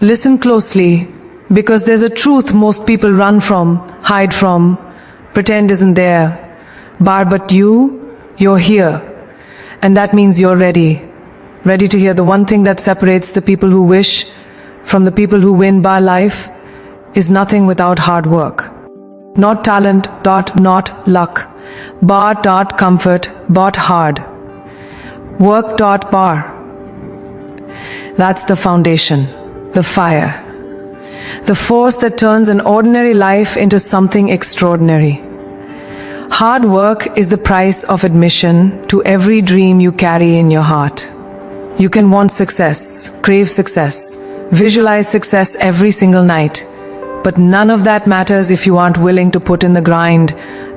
Listen closely, because there's a truth most people run from, hide from, pretend isn't there. But you're here. And that means you're ready. Ready to hear the one thing that separates the people who wish from the people who win by life is nothing without hard work. Not talent, not luck, but comfort, but hard. Work, bar. That's the foundation, the fire. The force that turns an ordinary life into something extraordinary. Hard work is the price of admission to every dream you carry in your heart. You can want success, crave success, visualize success every single night, but none of that matters if you aren't willing to put in the grind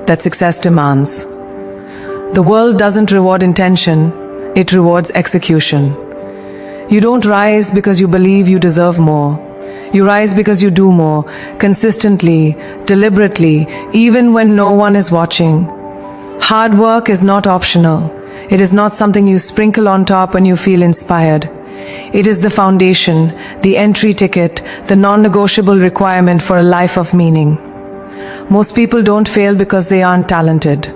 that success demands. The world doesn't reward intention, it rewards execution. You don't rise because you believe you deserve more. You rise because you do more, consistently, deliberately, even when no one is watching. Hard work is not optional. It is not something you sprinkle on top when you feel inspired. It is the foundation, the entry ticket, the non-negotiable requirement for a life of meaning. Most people don't fail because they aren't talented.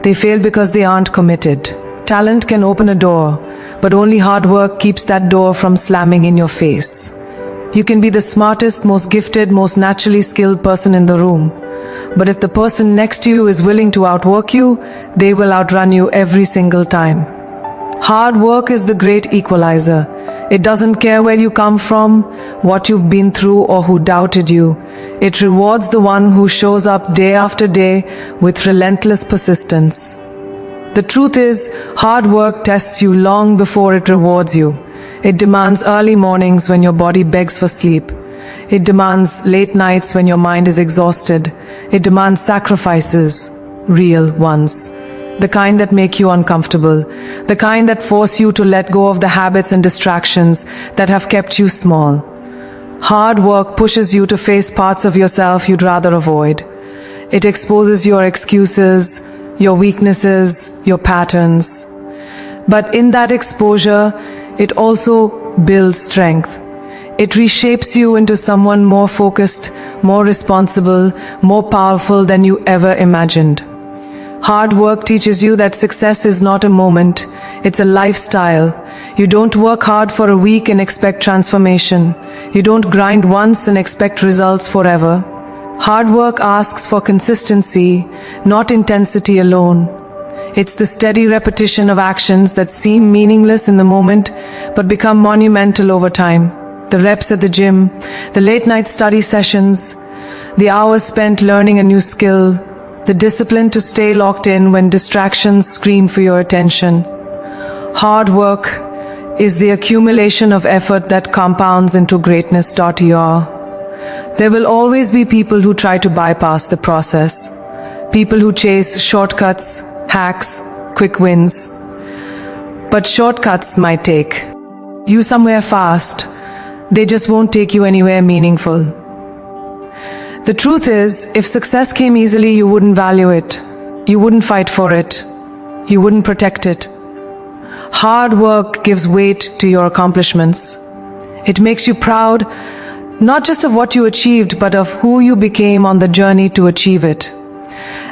They fail because they aren't committed. Talent can open a door, but only hard work keeps that door from slamming in your face. You can be the smartest, most gifted, most naturally skilled person in the room. But if the person next to you is willing to outwork you, they will outrun you every single time. Hard work is the great equalizer. It doesn't care where you come from, what you've been through, or who doubted you. It rewards the one who shows up day after day with relentless persistence. The truth is, hard work tests you long before it rewards you. It demands early mornings when your body begs for sleep. It demands late nights when your mind is exhausted. It demands sacrifices, real ones. The kind that make you uncomfortable. The kind that force you to let go of the habits and distractions that have kept you small. Hard work pushes you to face parts of yourself you'd rather avoid. It exposes your excuses, your weaknesses, your patterns. But in that exposure, it also builds strength. It reshapes you into someone more focused, more responsible, more powerful than you ever imagined. Hard work teaches you that success is not a moment, it's a lifestyle. You don't work hard for a week and expect transformation. You don't grind once and expect results forever. Hard work asks for consistency, not intensity alone. It's the steady repetition of actions that seem meaningless in the moment, but become monumental over time. The reps at the gym, the late-night study sessions, the hours spent learning a new skill, the discipline to stay locked in when distractions scream for your attention. Hard work is the accumulation of effort that compounds into greatness. There will always be people who try to bypass the process, people who chase shortcuts, hacks, quick wins. But shortcuts might take you somewhere fast. They just won't take you anywhere meaningful. The truth is, if success came easily, you wouldn't value it. You wouldn't fight for it. You wouldn't protect it. Hard work gives weight to your accomplishments. It makes you proud, not just of what you achieved, but of who you became on the journey to achieve it.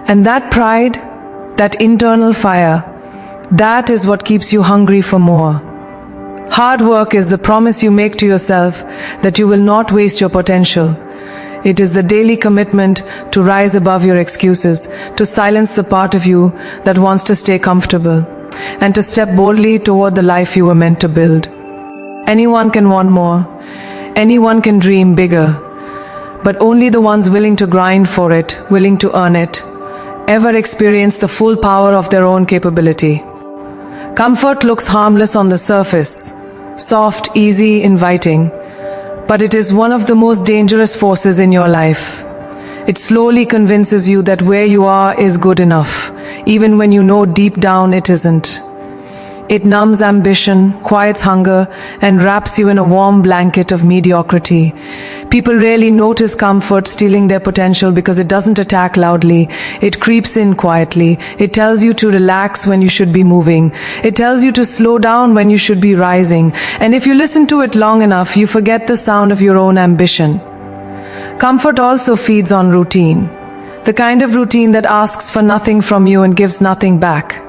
And that pride, that internal fire, that is what keeps you hungry for more. Hard work is the promise you make to yourself that you will not waste your potential. It is the daily commitment to rise above your excuses, to silence the part of you that wants to stay comfortable, and to step boldly toward the life you were meant to build. Anyone can want more. Anyone can dream bigger. But only the ones willing to grind for it, willing to earn it, ever experience the full power of their own capability. Comfort looks harmless on the surface, soft, easy, inviting, but it is one of the most dangerous forces in your life. It slowly convinces you that where you are is good enough, even when you know deep down it isn't. It numbs ambition, quiets hunger, and wraps you in a warm blanket of mediocrity. People rarely notice comfort stealing their potential because it doesn't attack loudly. It creeps in quietly. It tells you to relax when you should be moving. It tells you to slow down when you should be rising. And if you listen to it long enough, you forget the sound of your own ambition. Comfort also feeds on routine. The kind of routine that asks for nothing from you and gives nothing back.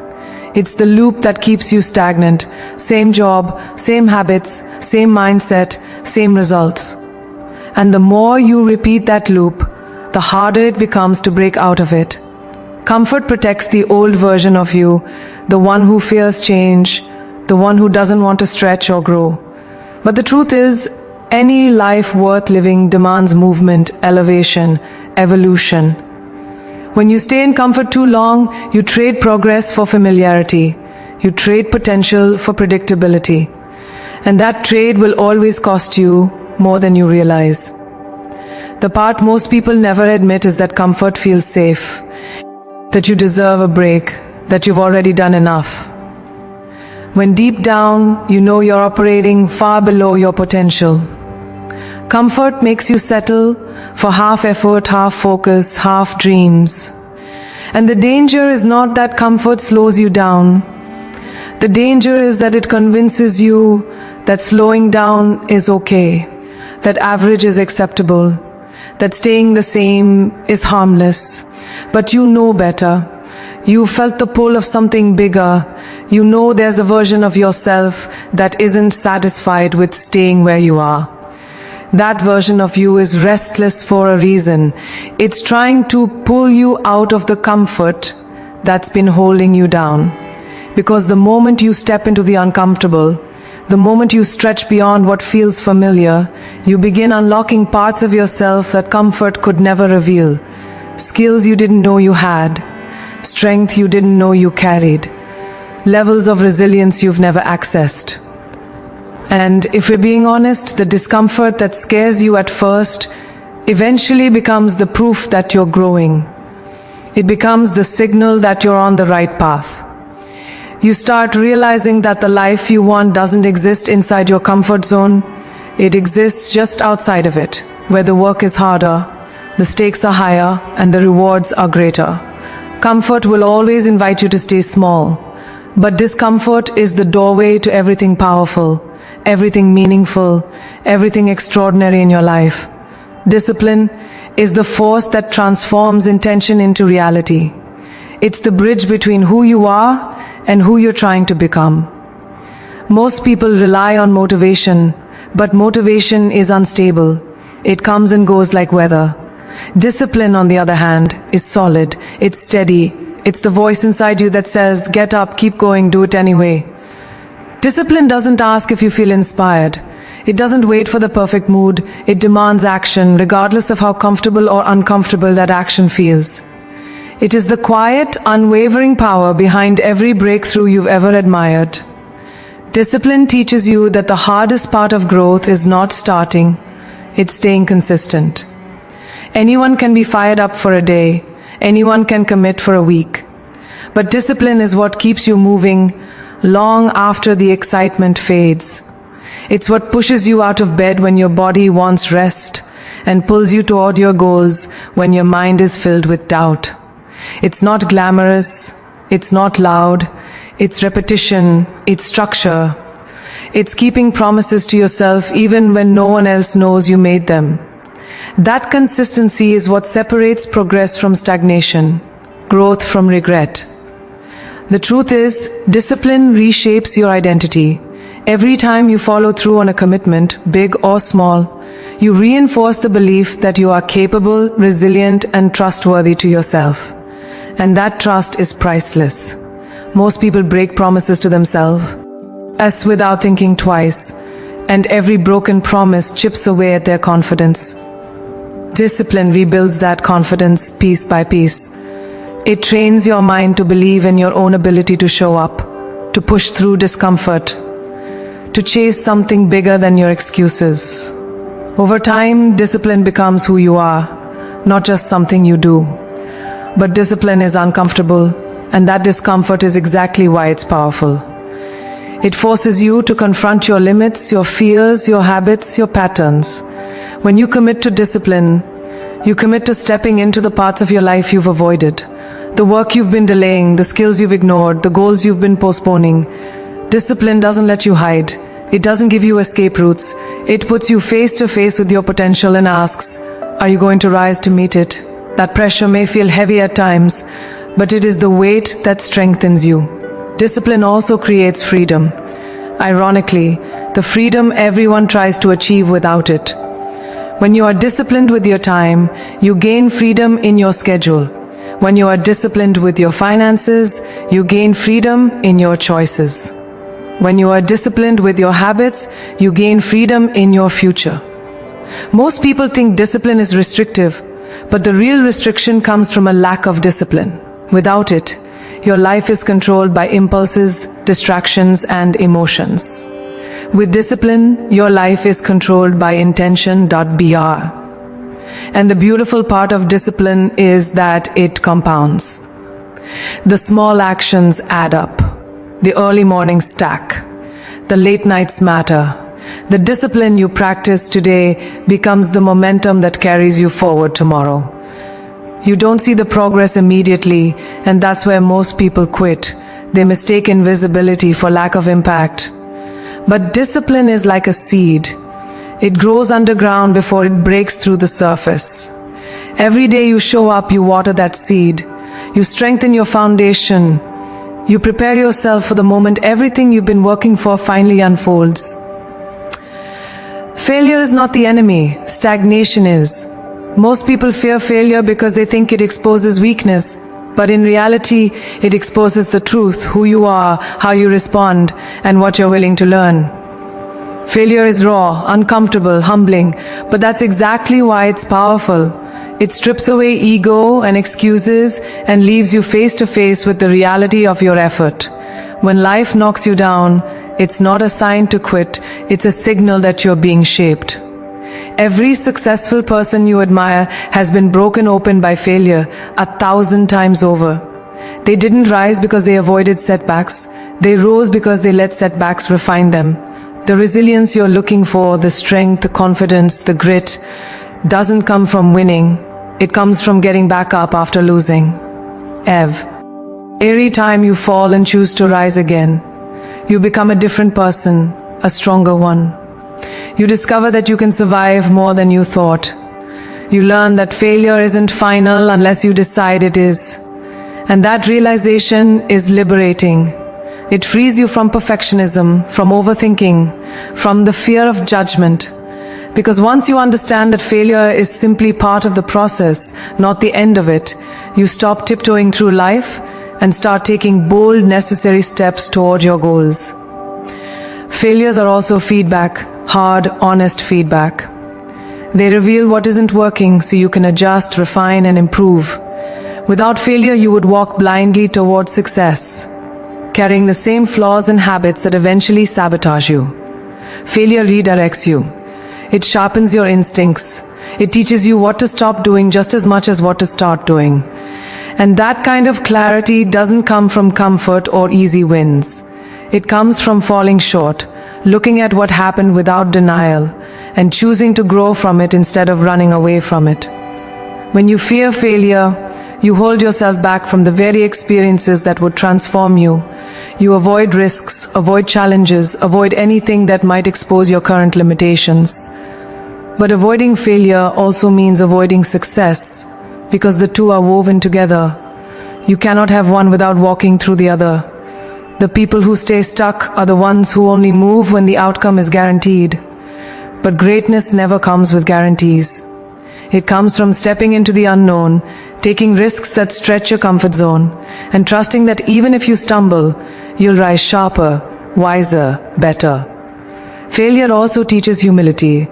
It's the loop that keeps you stagnant. Same job, same habits, same mindset, same results. And the more you repeat that loop, the harder it becomes to break out of it. Comfort protects the old version of you, the one who fears change, the one who doesn't want to stretch or grow. But the truth is, any life worth living demands movement, elevation, evolution. When you stay in comfort too long, you trade progress for familiarity. You trade potential for predictability. And that trade will always cost you more than you realize. The part most people never admit is that comfort feels safe, that you deserve a break, that you've already done enough. When deep down, you know you're operating far below your potential. Comfort makes you settle for half effort, half focus, half dreams. And the danger is not that comfort slows you down. The danger is that it convinces you that slowing down is okay, that average is acceptable, that staying the same is harmless. But you know better. You felt the pull of something bigger. You know there's a version of yourself that isn't satisfied with staying where you are. That version of you is restless for a reason. It's trying to pull you out of the comfort that's been holding you down. Because the moment you step into the uncomfortable, the moment you stretch beyond what feels familiar, you begin unlocking parts of yourself that comfort could never reveal. Skills you didn't know you had, strength you didn't know you carried, levels of resilience you've never accessed. And if we're being honest, the discomfort that scares you at first eventually becomes the proof that you're growing. It becomes the signal that you're on the right path. You start realizing that the life you want doesn't exist inside your comfort zone. It exists just outside of it, where the work is harder, the stakes are higher, and the rewards are greater. Comfort will always invite you to stay small, but discomfort is the doorway to everything powerful, everything meaningful, everything extraordinary in your life. Discipline is the force that transforms intention into reality. It's the bridge between who you are and who you're trying to become. Most people rely on motivation, but motivation is unstable. It comes and goes like weather. Discipline, on the other hand, is solid. It's steady. It's the voice inside you that says, get up, keep going, do it anyway. Discipline doesn't ask if you feel inspired. It doesn't wait for the perfect mood. It demands action, regardless of how comfortable or uncomfortable that action feels. It is the quiet, unwavering power behind every breakthrough you've ever admired. Discipline teaches you that the hardest part of growth is not starting, it's staying consistent. Anyone can be fired up for a day. Anyone can commit for a week. But discipline is what keeps you moving long after the excitement fades. It's what pushes you out of bed when your body wants rest and pulls you toward your goals when your mind is filled with doubt. It's not glamorous, it's not loud, it's repetition, it's structure. It's keeping promises to yourself even when no one else knows you made them. That consistency is what separates progress from stagnation, growth from regret. The truth is, discipline reshapes your identity. Every time you follow through on a commitment, big or small, you reinforce the belief that you are capable, resilient, and trustworthy to yourself. And that trust is priceless. Most people break promises to themselves, as without thinking twice, and every broken promise chips away at their confidence. Discipline rebuilds that confidence piece by piece. It trains your mind to believe in your own ability to show up, to push through discomfort, to chase something bigger than your excuses. Over time, discipline becomes who you are, not just something you do. But discipline is uncomfortable, and that discomfort is exactly why it's powerful. It forces you to confront your limits, your fears, your habits, your patterns. When you commit to discipline, you commit to stepping into the parts of your life you've avoided, the work you've been delaying, the skills you've ignored, the goals you've been postponing. Discipline doesn't let you hide. It doesn't give you escape routes. It puts you face to face with your potential and asks, are you going to rise to meet it? That pressure may feel heavy at times, but it is the weight that strengthens you. Discipline also creates freedom. Ironically, the freedom everyone tries to achieve without it. When you are disciplined with your time, you gain freedom in your schedule. When you are disciplined with your finances, you gain freedom in your choices. When you are disciplined with your habits, you gain freedom in your future. Most people think discipline is restrictive, but the real restriction comes from a lack of discipline. Without it, your life is controlled by impulses, distractions, and emotions. With discipline, your life is controlled by intention.br. And the beautiful part of discipline is that it compounds. The small actions add up. The early mornings stack. The late nights matter. The discipline you practice today becomes the momentum that carries you forward tomorrow. You don't see the progress immediately, and that's where most people quit. They mistake invisibility for lack of impact. But discipline is like a seed. It grows underground before it breaks through the surface. Every day you show up, you water that seed. You strengthen your foundation. You prepare yourself for the moment everything you've been working for finally unfolds. Failure is not the enemy. Stagnation is. Most people fear failure because they think it exposes weakness. But in reality, it exposes the truth, who you are, how you respond, and what you're willing to learn. Failure is raw, uncomfortable, humbling, but that's exactly why it's powerful. It strips away ego and excuses and leaves you face to face with the reality of your effort. When life knocks you down, it's not a sign to quit, it's a signal that you're being shaped. Every successful person you admire has been broken open by failure 1,000 times over. They didn't rise because they avoided setbacks. They rose because they let setbacks refine them. The resilience you're looking for, the strength, the confidence, the grit, doesn't come from winning. It comes from getting back up after losing. Every time you fall and choose to rise again, you become a different person, a stronger one. You discover that you can survive more than you thought. You learn that failure isn't final unless you decide it is. And that realization is liberating. It frees you from perfectionism, from overthinking, from the fear of judgment. Because once you understand that failure is simply part of the process, not the end of it, you stop tiptoeing through life and start taking bold, necessary steps toward your goals. Failures are also feedback. Hard, honest feedback. They reveal what isn't working so you can adjust, refine, and improve. Without failure, you would walk blindly towards success, carrying the same flaws and habits that eventually sabotage you. Failure redirects you. It sharpens your instincts. It teaches you what to stop doing just as much as what to start doing. And that kind of clarity doesn't come from comfort or easy wins. It comes from falling short, looking at what happened without denial, and choosing to grow from it instead of running away from it. When you fear failure, you hold yourself back from the very experiences that would transform you. You avoid risks, avoid challenges, avoid anything that might expose your current limitations. But avoiding failure also means avoiding success, because the two are woven together. You cannot have one without walking through the other. The people who stay stuck are the ones who only move when the outcome is guaranteed. But greatness never comes with guarantees. It comes from stepping into the unknown, taking risks that stretch your comfort zone, and trusting that even if you stumble, you'll rise sharper, wiser, better. Failure also teaches humility,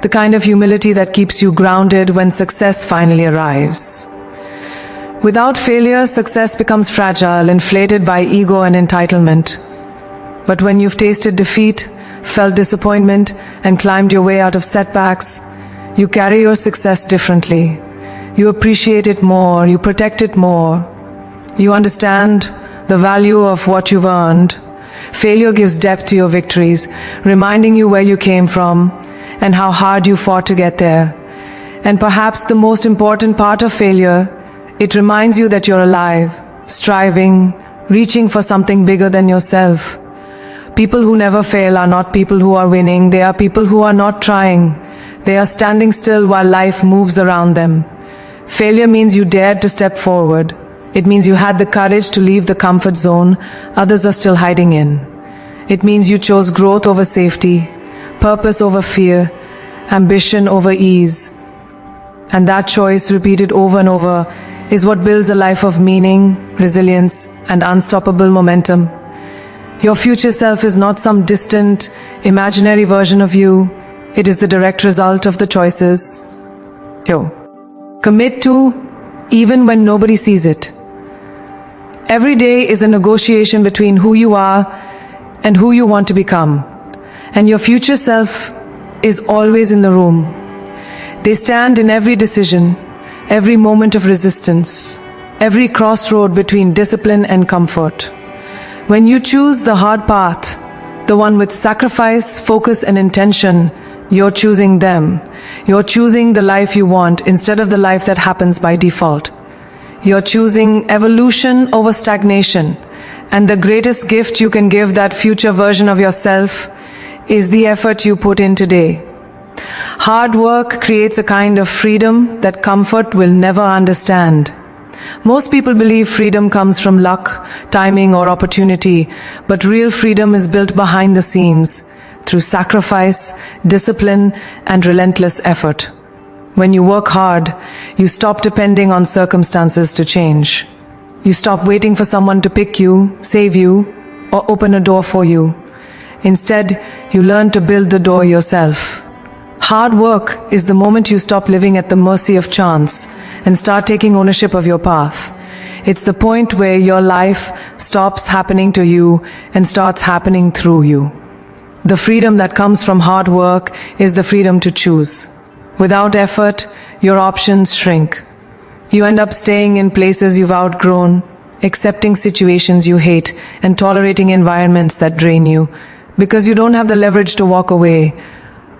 the kind of humility that keeps you grounded when success finally arrives. Without failure, success becomes fragile, inflated by ego and entitlement. But when you've tasted defeat, felt disappointment, and climbed your way out of setbacks, you carry your success differently. You appreciate it more, you protect it more. You understand the value of what you've earned. Failure gives depth to your victories, reminding you where you came from and how hard you fought to get there. And perhaps the most important part of failure, it reminds you that you're alive, striving, reaching for something bigger than yourself. People who never fail are not people who are winning, they are people who are not trying. They are standing still while life moves around them. Failure means you dared to step forward. It means you had the courage to leave the comfort zone others are still hiding in. It means you chose growth over safety, purpose over fear, ambition over ease. And that choice, repeated over and over, is what builds a life of meaning, resilience, and unstoppable momentum. Your future self is not some distant, imaginary version of you. It is the direct result of the choices you commit to, even when nobody sees it. Every day is a negotiation between who you are and who you want to become. And your future self is always in the room. They stand in every decision, every moment of resistance, every crossroad between discipline and comfort. When you choose the hard path, the one with sacrifice, focus, and intention, you're choosing them. You're choosing the life you want instead of the life that happens by default. You're choosing evolution over stagnation. And the greatest gift you can give that future version of yourself is the effort you put in today. Hard work creates a kind of freedom that comfort will never understand. Most people believe freedom comes from luck, timing, or opportunity, but real freedom is built behind the scenes, through sacrifice, discipline, and relentless effort. When you work hard, you stop depending on circumstances to change. You stop waiting for someone to pick you, save you, or open a door for you. Instead, you learn to build the door yourself. Hard work is the moment you stop living at the mercy of chance and start taking ownership of your path. It's the point where your life stops happening to you and starts happening through you. The freedom that comes from hard work is the freedom to choose. Without effort, your options shrink. You end up staying in places you've outgrown, accepting situations you hate, and tolerating environments that drain you, because you don't have the leverage to walk away.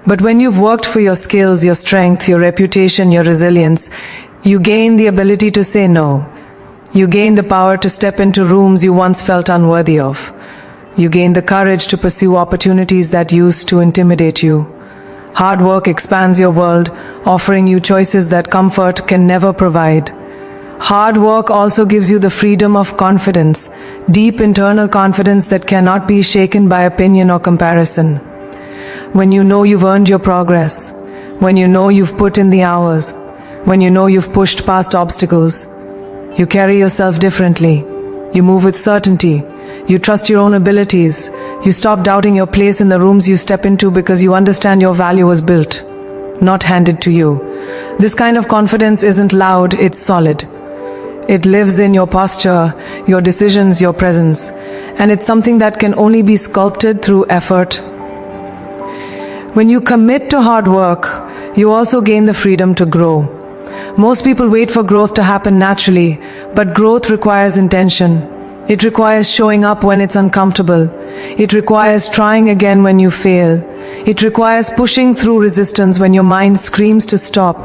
But when you've worked for your skills, your strength, your reputation, your resilience, you gain the ability to say no. You gain the power to step into rooms you once felt unworthy of. You gain the courage to pursue opportunities that used to intimidate you. Hard work expands your world, offering you choices that comfort can never provide. Hard work also gives you the freedom of confidence, deep internal confidence that cannot be shaken by opinion or comparison. When you know you've earned your progress, when you know you've put in the hours, when you know you've pushed past obstacles, you carry yourself differently. You move with certainty. You trust your own abilities. You stop doubting your place in the rooms you step into because you understand your value was built, not handed to you. This kind of confidence isn't loud, it's solid. It lives in your posture, your decisions, your presence, and it's something that can only be sculpted through effort. When you commit to hard work, you also gain the freedom to grow. Most people wait for growth to happen naturally, but growth requires intention. It requires showing up when it's uncomfortable. It requires trying again when you fail. It requires pushing through resistance when your mind screams to stop.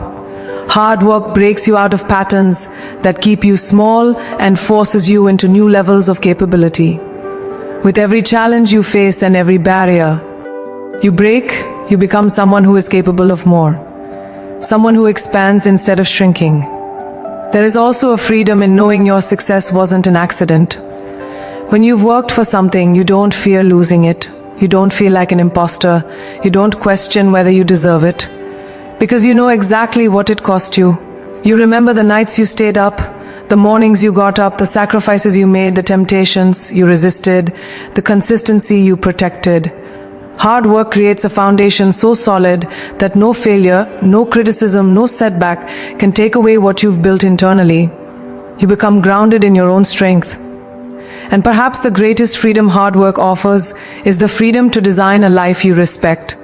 Hard work breaks you out of patterns that keep you small and forces you into new levels of capability. With every challenge you face and every barrier you break, you become someone who is capable of more. Someone who expands instead of shrinking. There is also a freedom in knowing your success wasn't an accident. When you've worked for something, you don't fear losing it. You don't feel like an imposter. You don't question whether you deserve it. Because you know exactly what it cost you. You remember the nights you stayed up, the mornings you got up, the sacrifices you made, the temptations you resisted, the consistency you protected. Hard work creates a foundation so solid that no failure, no criticism, no setback can take away what you've built internally. You become grounded in your own strength. And perhaps the greatest freedom hard work offers is the freedom to design a life you respect,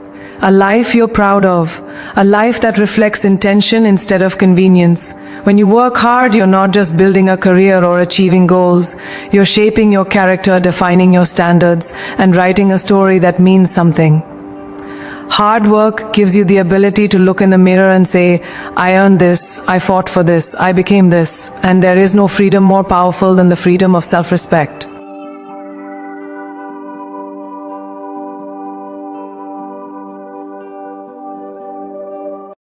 a life you're proud of, A life that reflects intention instead of convenience. When you work hard, you're not just building a career or achieving goals. You're shaping your character, defining your standards, and writing a story that means something. Hard work gives you the ability to look in the mirror and say, I earned this, I fought for this, I became this, and there is no freedom more powerful than the freedom of self-respect.